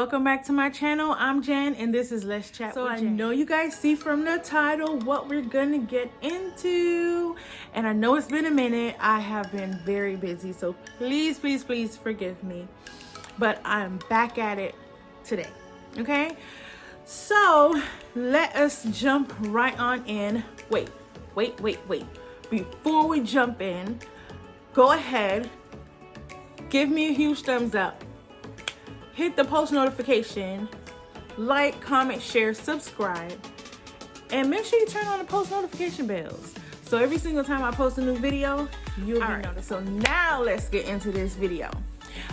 welcome back to my channel. I'm Jen and this is Let's Chat with Jen. So I know you guys see from the title what we're gonna get into, and I know it's been a minute. I have been very busy, so please forgive me, but I'm back at it today. Okay, so let us jump right on in. Wait, before we jump in, go ahead, give me a huge thumbs up, hit the post notification, like, comment, share, subscribe, and make sure you turn on the post notification bells. So every single time I post a new video, you'll be noticed. So now let's get into this video.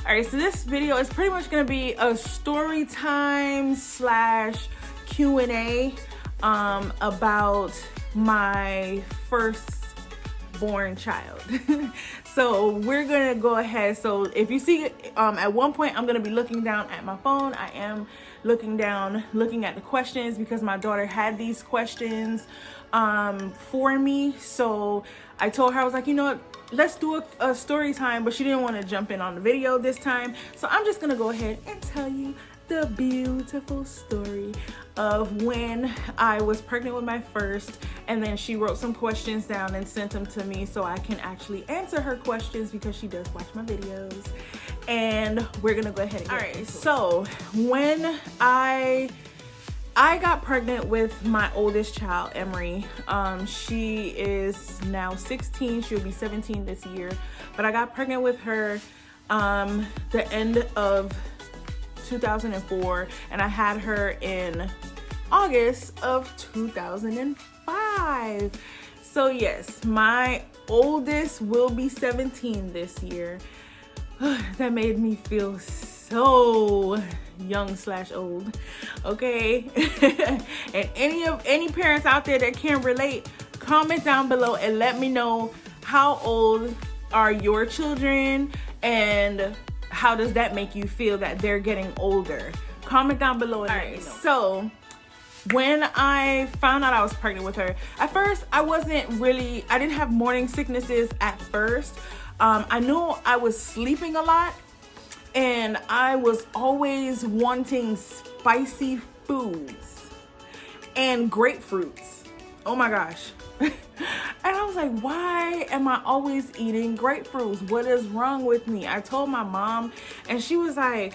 All right, so this video is pretty much gonna be a story time slash Q&A about my firstborn child. So we're gonna go ahead. So if you see at one point I'm gonna be looking down at my phone. I am looking down, looking at the questions because my daughter had these questions for me. So I told her, I was like, you know what, let's do a story time, but she didn't want to jump in on the video this time. So I'm just gonna go ahead and tell you the beautiful story of when I was pregnant with my first, and then she wrote some questions down and sent them to me so I can actually answer her questions because she does watch my videos. And we're gonna go ahead and get into it. So when I got pregnant with my oldest child, Emery, she is now 16, she'll be 17 this year, but I got pregnant with her the end of 2004, and I had her in August of 2005. So yes, my oldest will be 17 this year. That made me feel so young slash old, okay? And any parents out there that can relate, comment down below and let me know how old are your children and how does that make you feel that they're getting older. Comment down below and let me know. So when I found out I was pregnant with her, at first I didn't have morning sicknesses at first. I knew I was sleeping a lot and I was always wanting spicy foods and grapefruits. Oh my gosh. And I was like, why am I always eating grapefruits? What is wrong with me? I told my mom and she was like,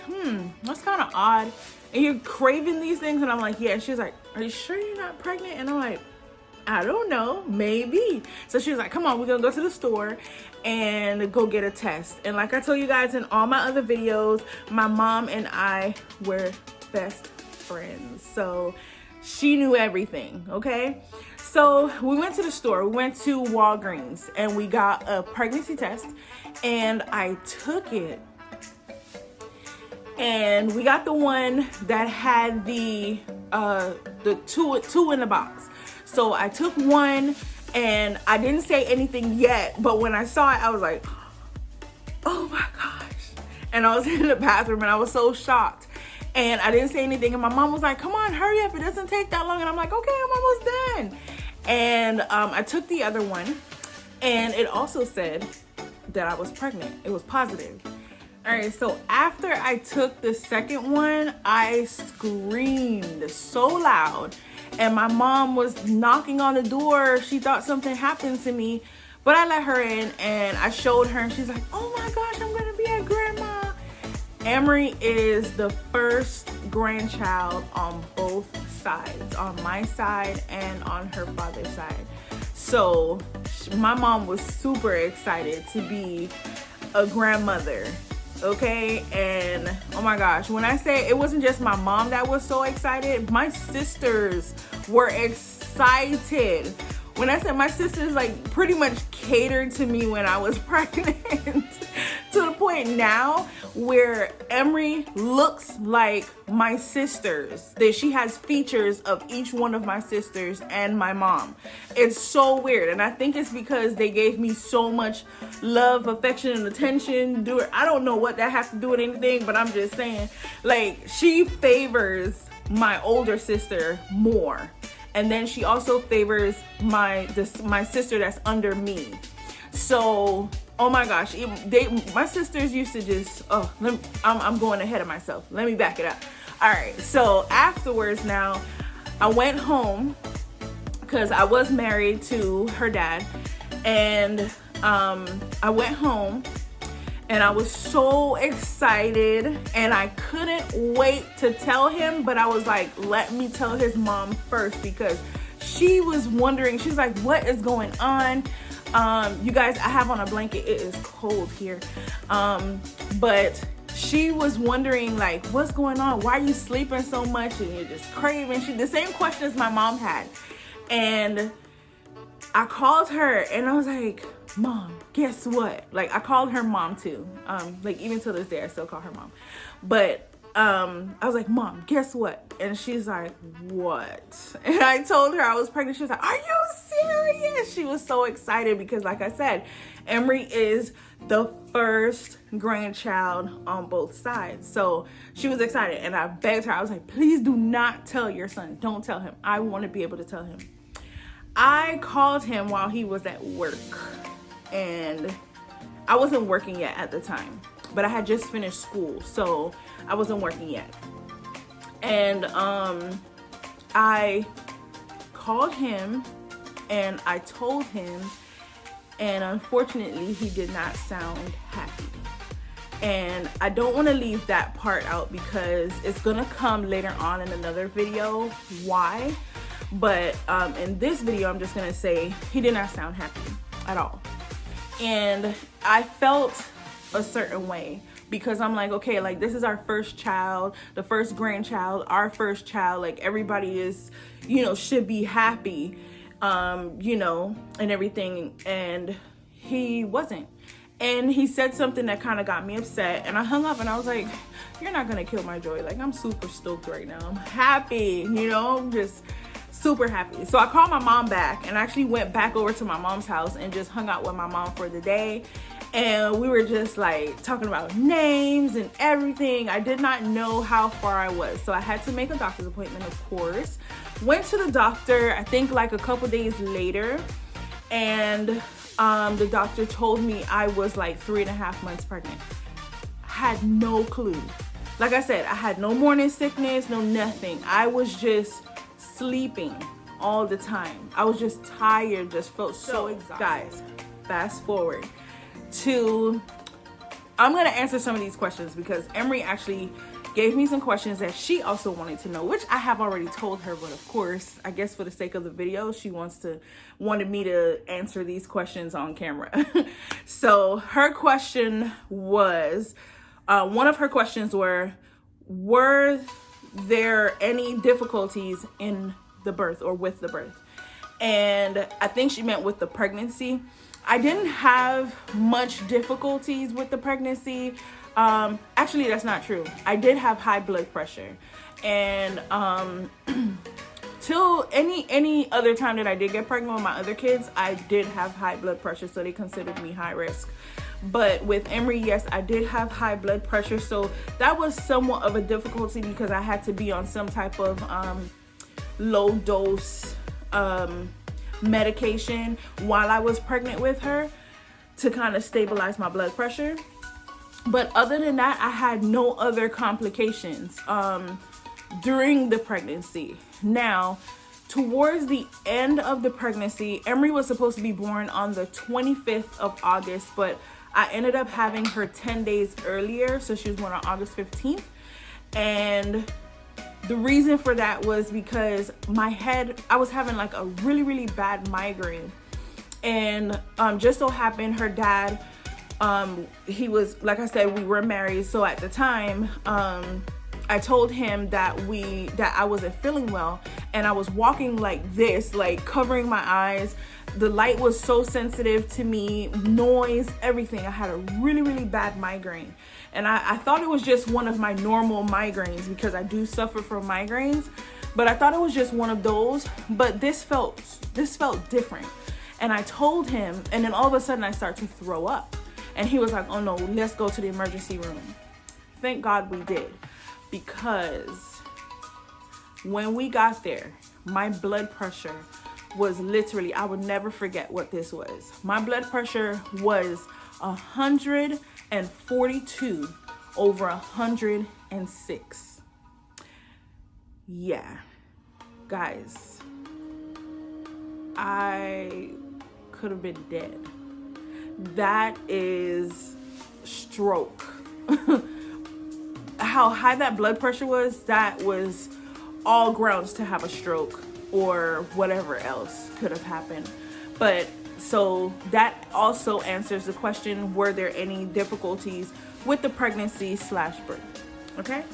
that's kind of odd. And you're craving these things? And I'm like, yeah. And she was like, are you sure you're not pregnant? And I'm like, I don't know, maybe. So she was like, come on, we're gonna go to the store and go get a test. And like I told you guys in all my other videos, my mom and I were best friends. So she knew everything, okay? So we went to the store, we went to Walgreens and we got a pregnancy test and I took it. And we got the one that had the two in the box. So I took one and I didn't say anything yet, but when I saw it, I was like, oh my gosh. And I was in the bathroom and I was so shocked. And I didn't say anything. And my mom was like, come on, hurry up. It doesn't take that long. And I'm like, okay, I'm almost done. And I took the other one and it also said that I was pregnant. It was positive. All right, so after I took the second one, I screamed so loud and my mom was knocking on the door. She thought something happened to me, but I let her in and I showed her and she's like, oh my gosh, I'm gonna be a grandma. Emery is the first grandchild on both sides, on my side and on her father's side. So my mom was super excited to be a grandmother, okay? And oh my gosh, when I say it wasn't just my mom that was so excited, my sisters were excited. When I said my sisters like pretty much catered to me when I was pregnant to the point now where Emery looks like my sisters, that she has features of each one of my sisters and my mom. It's so weird, and I think it's because they gave me so much love, affection, and attention. I don't know what that has to do with anything, but I'm just saying, like, she favors my older sister more. And then she also favors my sister that's under me. So, oh my gosh, my sisters used to just, I'm going ahead of myself. Let me back it up. All right, so afterwards now, I went home because I was married to her dad, and I went home and I was so excited and I couldn't wait to tell him, but I was like, let me tell his mom first, because she was wondering. She's like, what is going on? You guys, I have on a blanket. It is cold here. But she was wondering, like, what's going on? Why are you sleeping so much and you're just craving? The same questions my mom had. And I called her and I was like, Mom, guess what? Like, I called her mom too. Like, even to this day, I still call her mom. But I was like, Mom, guess what? And she's like, what? And I told her I was pregnant. She was like, are you serious? She was so excited because, like I said, Emery is the first grandchild on both sides. So she was excited, and I begged her. I was like, please do not tell your son. Don't tell him. I want to be able to tell him. I called him while he was at work, and I wasn't working yet at the time, but I had just finished school, so I wasn't working yet. And I called him and I told him, and unfortunately he did not sound happy. And I don't want to leave that part out because it's gonna come later on in another video why. But in this video, I'm just gonna say he did not sound happy at all. And I felt a certain way because I'm like, okay, like, this is our first child, the first grandchild, our first child. Like, everybody is, you know, should be happy, you know, and everything. And he wasn't. And he said something that kind of got me upset, and I hung up and I was like, you're not gonna kill my joy. Like, I'm super stoked right now. I'm happy, you know, I'm just super happy. So I called my mom back and actually went back over to my mom's house and just hung out with my mom for the day. And we were just like talking about names and everything. I did not know how far I was, so I had to make a doctor's appointment, of course. Went to the doctor, I think like a couple days later, and the doctor told me I was like 3.5 months pregnant. I had no clue. Like I said, I had no morning sickness, no nothing. I was just sleeping all the time. I was just tired, just felt so exhausted. Guys, fast forward to, I'm gonna answer some of these questions because Emery actually gave me some questions that she also wanted to know, which I have already told her, but of course, I guess for the sake of the video, she wanted me to answer these questions on camera. So her question was, one of her questions were there any difficulties in the birth or with the birth? And I think she meant with the pregnancy. I didn't have much difficulties with the pregnancy. Actually, that's not true. I did have high blood pressure, and till any other time that I did get pregnant with my other kids, I did have high blood pressure, so they considered me high risk. But with Emery, yes, I did have high blood pressure, so that was somewhat of a difficulty because I had to be on some type of low dose medication while I was pregnant with her to kind of stabilize my blood pressure. But other than that, I had no other complications during the pregnancy. Now, towards the end of the pregnancy, Emery was supposed to be born on the 25th of August, but I ended up having her 10 days earlier, so she was born on August 15th. And the reason for that was because I was having like a really, really bad migraine. And just so happened her dad, he was, like I said, we were married. So at the time, I told him that I wasn't feeling well, and I was walking like this, like covering my eyes. The light was so sensitive to me, noise, everything. I had a really, really bad migraine. And I thought it was just one of my normal migraines because I do suffer from migraines, but I thought it was just one of those. But this felt different. And I told him, and then all of a sudden I start to throw up. And he was like, oh no, let's go to the emergency room. Thank God we did, because when we got there, my blood pressure was literally, I would never forget what this was. My blood pressure was 142 over 106. yeah, guys, I could have been dead. That is stroke. How high that blood pressure was, that was all grounds to have a stroke or whatever else could have happened. But so that also answers the question, were there any difficulties with the pregnancy / birth? Okay.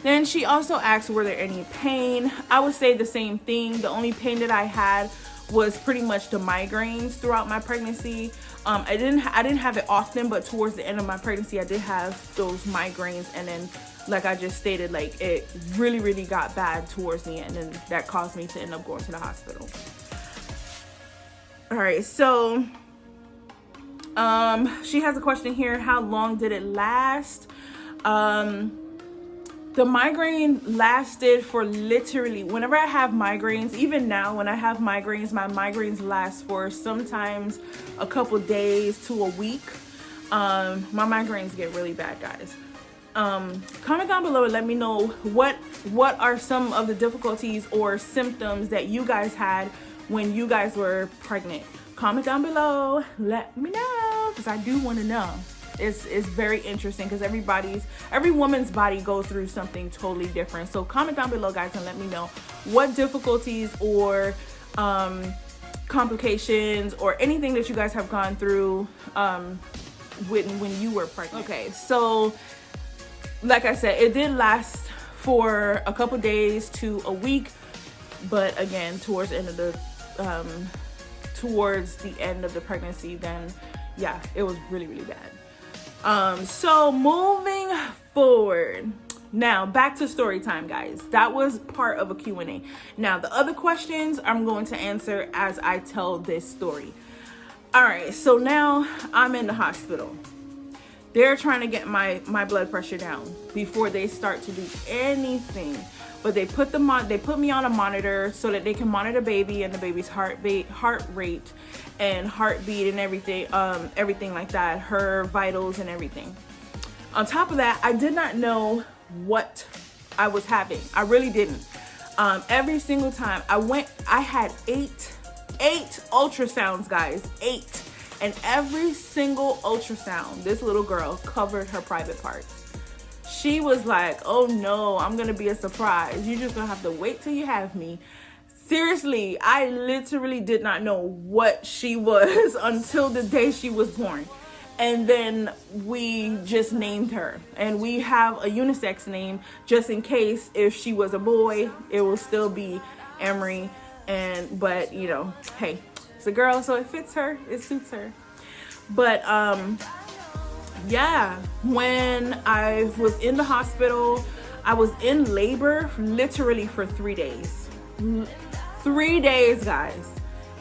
Then she also asked, were there any pain? I would say the same thing. The only pain that I had was pretty much the migraines throughout my pregnancy. I didn't have it often, but towards the end of my pregnancy, I did have those migraines. And then, like I just stated, like it really got bad towards the end, and that caused me to end up going to the hospital. All right, so she has a question here. How long did it last? The migraine lasted for literally, whenever I have migraines, even now when I have migraines, my migraines last for sometimes a couple days to a week. My migraines get really bad, guys. Comment down below and let me know what are some of the difficulties or symptoms that you guys had when you guys were pregnant. Comment down below, let me know, because I do want to know. It's very interesting because every woman's body goes through something totally different. So comment down below, guys, and let me know what difficulties or complications or anything that you guys have gone through when you were pregnant. Okay, so like I said, it did last for a couple days to a week, but again, towards the end of the pregnancy, then yeah, it was really bad. So moving forward, now back to story time, guys. That was part of a Q&A. Now the other questions I'm going to answer as I tell this story. All right, so now I'm in the hospital. They're trying to get my blood pressure down before they start to do anything. But they put me on a monitor so that they can monitor baby and the baby's heart rate and heartbeat and everything like that, her vitals and everything. On top of that, I did not know what I was having. I really didn't. Every single time I had eight ultrasounds, guys, 8. And every single ultrasound, this little girl covered her private parts. She was like, oh no, I'm gonna be a surprise. You're just gonna have to wait till you have me. Seriously, I literally did not know what she was until the day she was born. And then we just named her. And we have a unisex name just in case if she was a boy, it will still be Emery. But you know, hey, it's a girl, so it fits her, it suits her. But yeah, when I was in the hospital, I was in labor literally for 3 days. 3 days, guys.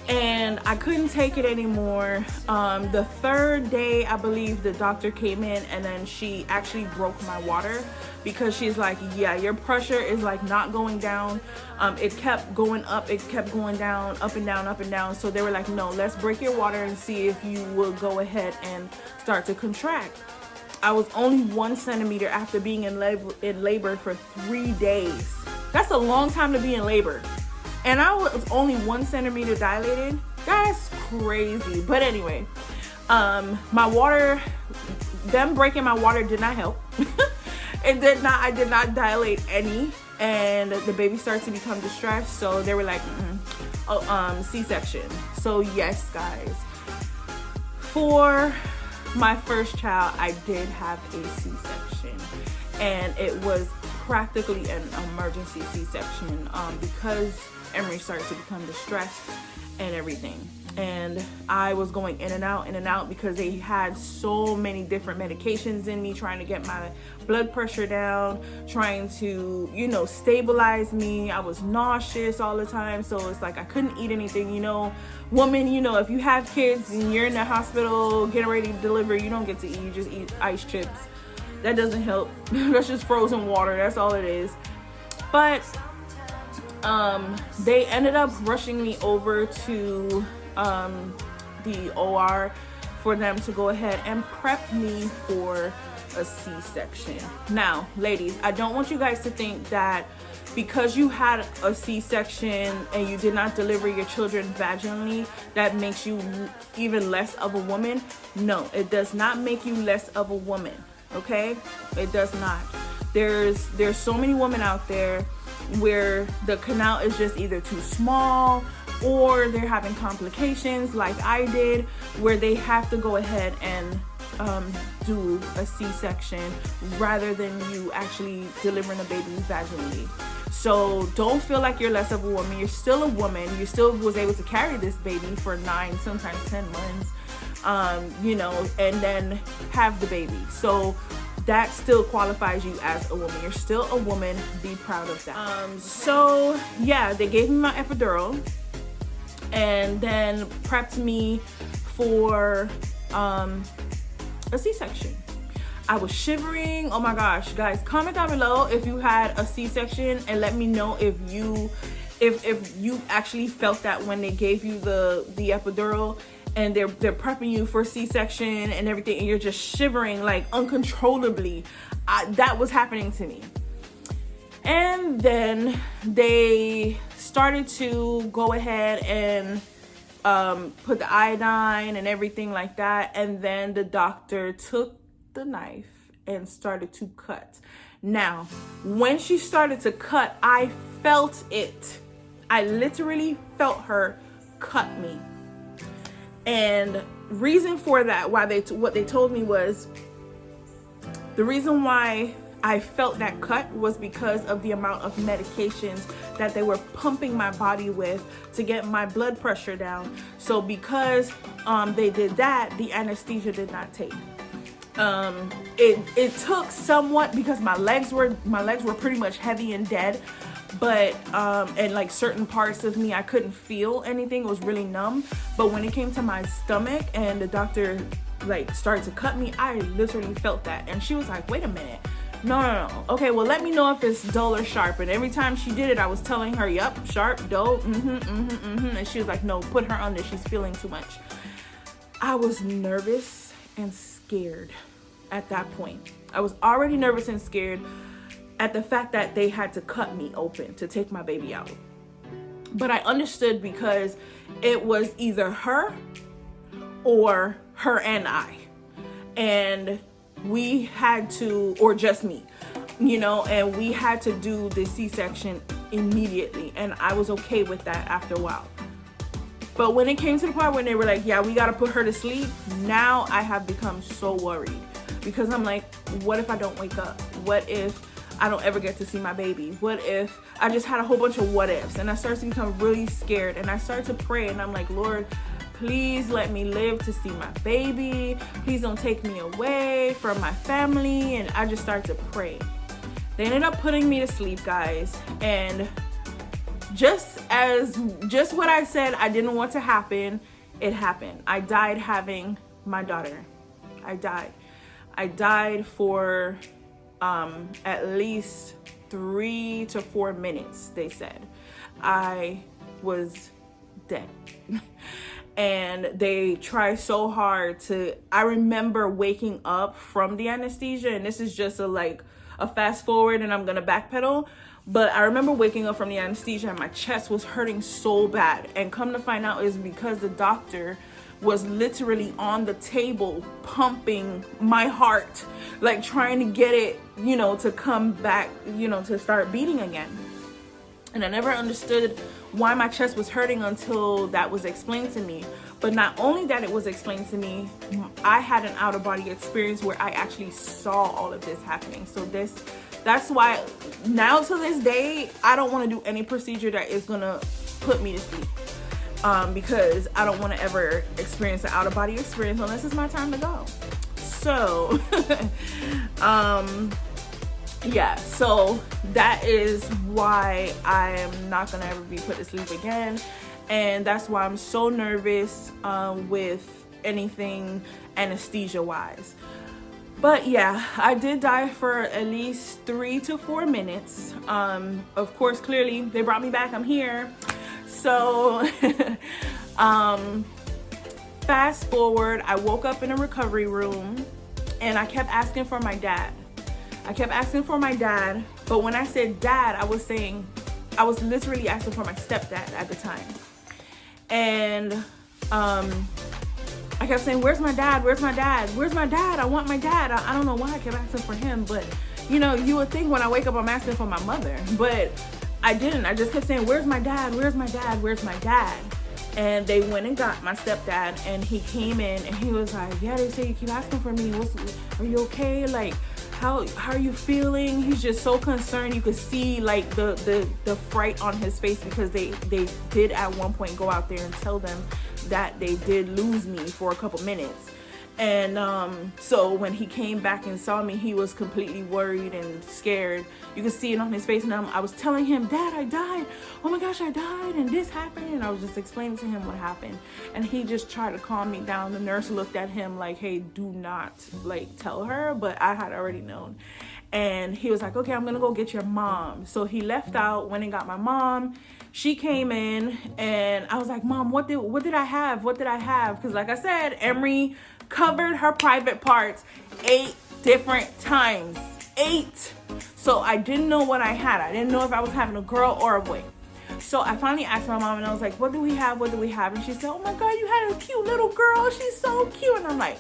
And I couldn't take it anymore. The 3rd day, I believe the doctor came in and then she actually broke my water because she's like, yeah, your pressure is like not going down. It kept going up, it kept going down, up and down, up and down. So they were like, no, let's break your water and see if you will go ahead and start to contract. I was only 1 centimeter after being in labor for 3 days. That's a long time to be in labor. And I was only 1 centimeter dilated. That's crazy. But anyway, my water, them breaking my water did not help. I did not dilate any. And the baby started to become distressed. So they were like, C-section. So yes, guys. For my first child, I did have a C-section. And it was practically an emergency C-section because Emery started to become distressed and everything. And I was going in and out because they had so many different medications in me, trying to get my blood pressure down, trying to, you know, stabilize me. I was nauseous all the time. So it's like I couldn't eat anything, you know. Woman, you know, if you have kids and you're in the hospital getting ready to deliver, you don't get to eat. You just eat ice chips. That doesn't help. That's just frozen water. That's all it is. But they ended up rushing me over to the OR for them to go ahead and prep me for a C-section. Now, ladies, I don't want you guys to think that because you had a C-section and you did not deliver your children vaginally, that makes you even less of a woman. No, it does not make you less of a woman, okay? It does not. There's so many women out there where the canal is just either too small or they're having complications like I did, where they have to go ahead and do a C-section rather than you actually delivering a baby vaginally. So don't feel like you're less of a woman. You're still a woman. You still was able to carry this baby for 9, sometimes 10 months, you know, and then have the baby. So that still qualifies you as a woman. You're still a woman. Be proud of that. So yeah, they gave me my epidural and then prepped me for a C-section. I was shivering. Oh my gosh, guys, comment down below if you had a C-section and let me know if you actually felt that when they gave you the epidural and they're prepping you for C-section and everything and you're just shivering like uncontrollably. That was happening to me. And then they started to go ahead and put the iodine and everything like that, and then the doctor took the knife and started to cut. Now, when she started to cut, I felt it. I literally felt her cut me. And reason for that, what they told me was, the reason why I felt that cut was because of the amount of medications that they were pumping my body with to get my blood pressure down. So because they did that, the anesthesia did not take. It took somewhat because my legs were pretty much heavy and dead, but and like certain parts of me I couldn't feel anything. It was really numb. But when it came to my stomach and the doctor like started to cut me, I literally felt that. And she was like, wait a minute, no. Okay, well, let me know if it's dull or sharp. And every time she did it, I was telling her, yep, sharp, dull, and she was like, no, put her under, she's feeling too much. I was nervous and scared at that point. I was already nervous and scared at the fact that they had to cut me open to take my baby out. But I understood because it was either her or her and I. And we had to, or just me, you know, and we had to do the C-section immediately. And I was okay with that after a while. But when it came to the part when they were like, yeah, we got to put her to sleep, now I have become so worried. Because I'm like, what if I don't wake up? What if I don't ever get to see my baby? What if I just had a whole bunch of what ifs? And I started to become really scared. And I started to pray. And I'm like, Lord, please let me live to see my baby. Please don't take me away from my family. And I just started to pray. They ended up putting me to sleep, guys. And just what I said I didn't want to happen, it happened. I died having my daughter. I died for at least 3 to 4 minutes, they said. I was dead. And they tried so hard to, I remember waking up from the anesthesia, and this is just a fast forward and I'm gonna backpedal. But I remember waking up from the anesthesia and my chest was hurting so bad. And come to find out is because the doctor was literally on the table pumping my heart, like trying to get it, you know, to come back, you know, to start beating again. And I never understood why my chest was hurting until that was explained to me. But not only that it was explained to me, I had an out-of-body experience where I actually saw all of this happening. So that's why now to this day, I don't want to do any procedure that is gonna put me to sleep. Because I don't want to ever experience an out-of-body experience unless it's my time to go. So, yeah, so that is why I am not gonna ever be put to sleep again. And that's why I'm so nervous with anything anesthesia wise. But yeah, I did die for at least 3 to 4 minutes. Of course, clearly they brought me back, I'm here. So fast forward, I woke up in a recovery room and I kept asking for my dad. But when I said dad, I was literally asking for my stepdad at the time. And I kept saying, where's my dad? Where's my dad? Where's my dad? I want my dad. I don't know why I kept asking for him, but you know, you would think when I wake up, I'm asking for my mother, but I didn't. I just kept saying, where's my dad? Where's my dad? Where's my dad? And they went and got my stepdad, and he came in and he was like, yeah, they say you keep asking for me. Are you okay? Like, how are you feeling? He's just so concerned. You could see like the fright on his face, because they did at one point go out there and tell them that they did lose me for a couple minutes. And so when he came back and saw me, he was completely worried and scared. You could see it on his face. And I was telling him, Dad, I died. Oh my gosh, I died. And this happened. And I was just explaining to him what happened. And he just tried to calm me down. The nurse looked at him like, hey, do not like tell her. But I had already known. And he was like, okay, I'm going to go get your mom. So he left out, went and got my mom. She came in and I was like, Mom, what did I have? What did I have? Because like I said, Emery covered her private parts 8 different times. 8. So I didn't know what I had. I didn't know if I was having a girl or a boy. So I finally asked my mom and I was like, what do we have? What do we have? And she said, oh my God, you had a cute little girl. She's so cute. And I'm like,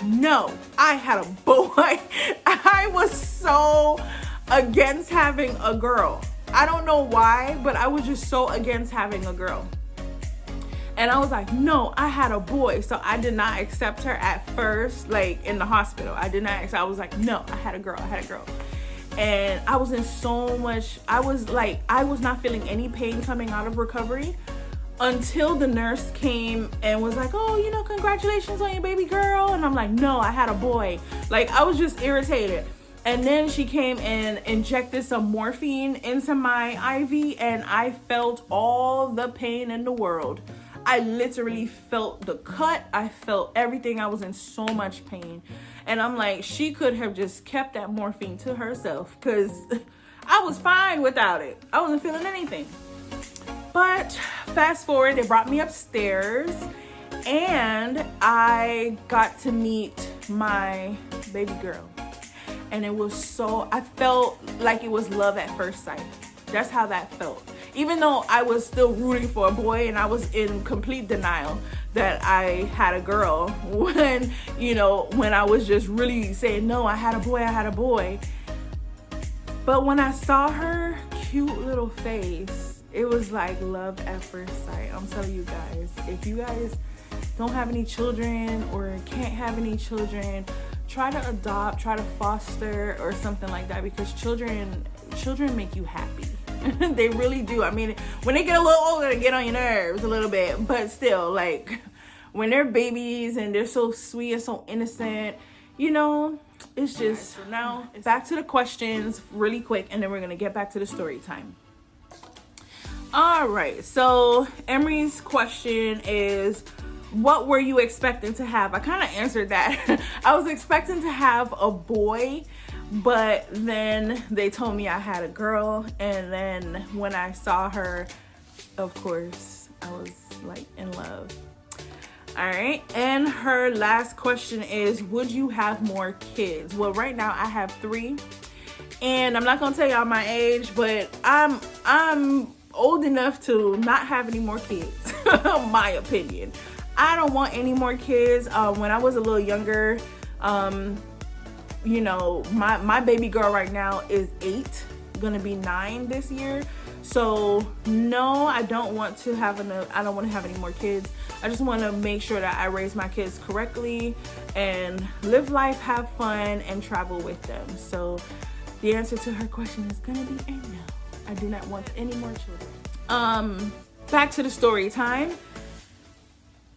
no, I had a boy. I was so against having a girl. I don't know why, but I was just so against having a girl. And I was like, no, I had a boy. So I did not accept her at first, like in the hospital. I did not accept. I was like, no, I had a girl. And I was in so much, I was not feeling any pain coming out of recovery until the nurse came and was like, oh, you know, congratulations on your baby girl. And I'm like, no, I had a boy. Like, I was just irritated. And then she came and injected some morphine into my IV, and I felt all the pain in the world. I literally felt the cut. I felt everything. I was in so much pain. And I'm like, she could have just kept that morphine to herself, because I was fine without it. I wasn't feeling anything. But fast forward, they brought me upstairs and I got to meet my baby girl. And it was so, I felt like it was love at first sight. That's how that felt. Even though I was still rooting for a boy and I was in complete denial that I had a girl, when, you know, when I was just really saying, no, I had a boy. But when I saw her cute little face, it was like love at first sight. I'm telling you guys, if you guys don't have any children or can't have any children, try to adopt, try to foster or something like that, because children make you happy. They really do. I mean, when they get a little older, they get on your nerves a little bit, but still, like, when they're babies and they're so sweet and so innocent, you know, it's just, so now back to the questions really quick, and then we're gonna get back to the story time. All right, so Emery's question is, what were you expecting to have? I kind of answered that. I was expecting to have a boy, but then they told me I had a girl. And then when I saw her, of course, I was like in love. All right. And her last question is, would you have more kids? Well, right now I have 3. And I'm not going to tell y'all my age, but I'm old enough to not have any more kids. My opinion. I don't want any more kids. When I was a little younger, you know, my baby girl right now is 8, gonna be 9 this year. So no, I don't want to have any more kids. I just want to make sure that I raise my kids correctly and live life, have fun, and travel with them. So the answer to her question is gonna be a no. I do not want any more children. Back to the story time.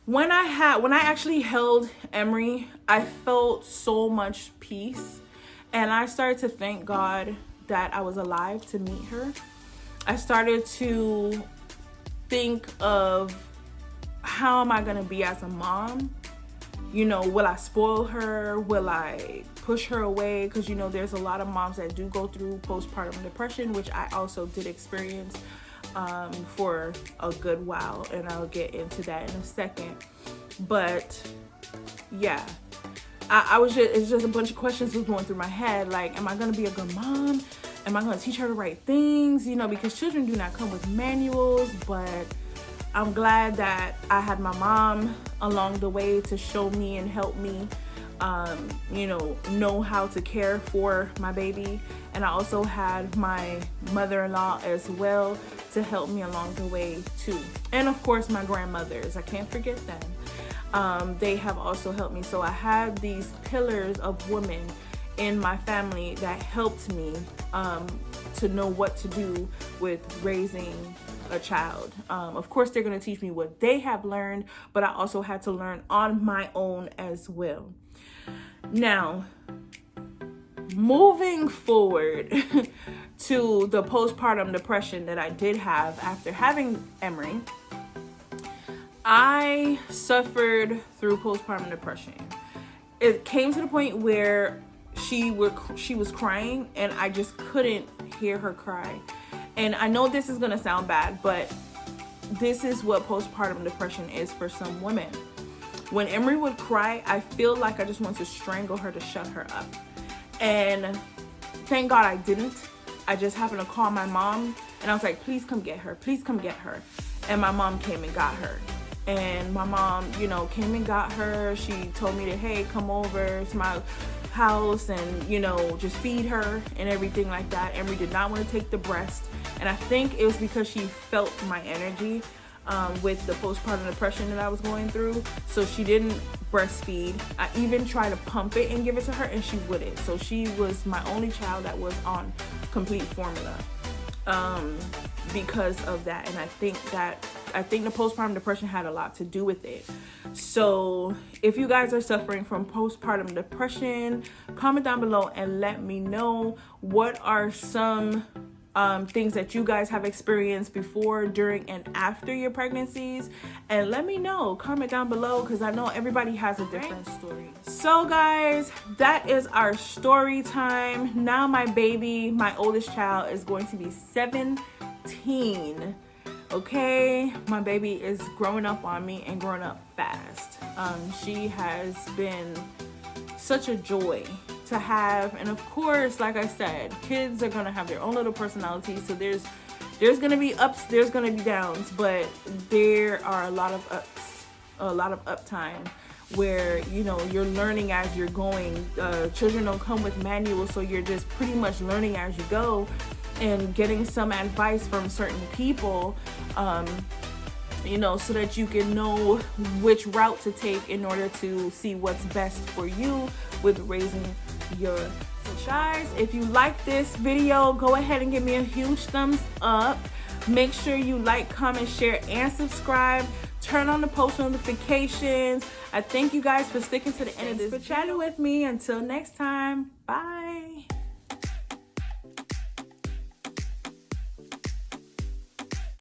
When I actually held Emery, I felt so much peace, and I started to thank God that I was alive to meet her. I started to think of, how am I gonna be as a mom? You know, will I spoil her? Will I push her away? Because, you know, there's a lot of moms that do go through postpartum depression, which I also did experience for a good while, and I'll get into that in a second. But yeah, it's just a bunch of questions was going through my head. Like, am I gonna be a good mom? Am I gonna teach her the right things? You know, because children do not come with manuals. But I'm glad that I had my mom along the way to show me and help me, you know how to care for my baby. And I also had my mother-in-law as well to help me along the way too. And of course my grandmothers, I can't forget them. They have also helped me. So I had these pillars of women in my family that helped me to know what to do with raising a child. Of course they're going to teach me what they have learned, but I also had to learn on my own as well. Now, moving forward to the postpartum depression that I did have after having Emery, I suffered through postpartum depression. It came to the point where she was crying and I just couldn't hear her cry. And I know this is gonna sound bad, but this is what postpartum depression is for some women. When Emery would cry, I feel like I just want to strangle her to shut her up. And thank God I didn't. I just happened to call my mom and I was like, please come get her, please come get her. And my mom came and got her. And my mom, you know, came and got her. She told me to, hey, come over to my house and, you know, just feed her and everything like that. Emery did not want to take the breast. And I think it was because she felt my energy with the postpartum depression that I was going through. So she didn't breastfeed. I even tried to pump it and give it to her and she wouldn't. So she was my only child that was on complete formula because of that. And I think the postpartum depression had a lot to do with it. So if you guys are suffering from postpartum depression, comment down below and let me know what are some things that you guys have experienced before, during, and after your pregnancies. And let me know, comment down below, because I know everybody has a different story. So guys, that is our story time. Now my baby, my oldest child, is going to be 17. Okay, my baby is growing up on me and growing up fast. She has been such a joy to have, and of course, like I said, kids are gonna have their own little personalities, so there's gonna be ups, there's gonna be downs, but there are a lot of ups, a lot of uptime where, you know, you're learning as you're going. Children don't come with manuals, so you're just pretty much learning as you go and getting some advice from certain people, you know, so that you can know which route to take in order to see what's best for you with raising your child. If you like this video, go ahead and give me a huge thumbs up. Make sure you like, comment, share, and subscribe. Turn on the post notifications. I thank you guys for sticking to the end of this. For chatting with me. Until next time, bye.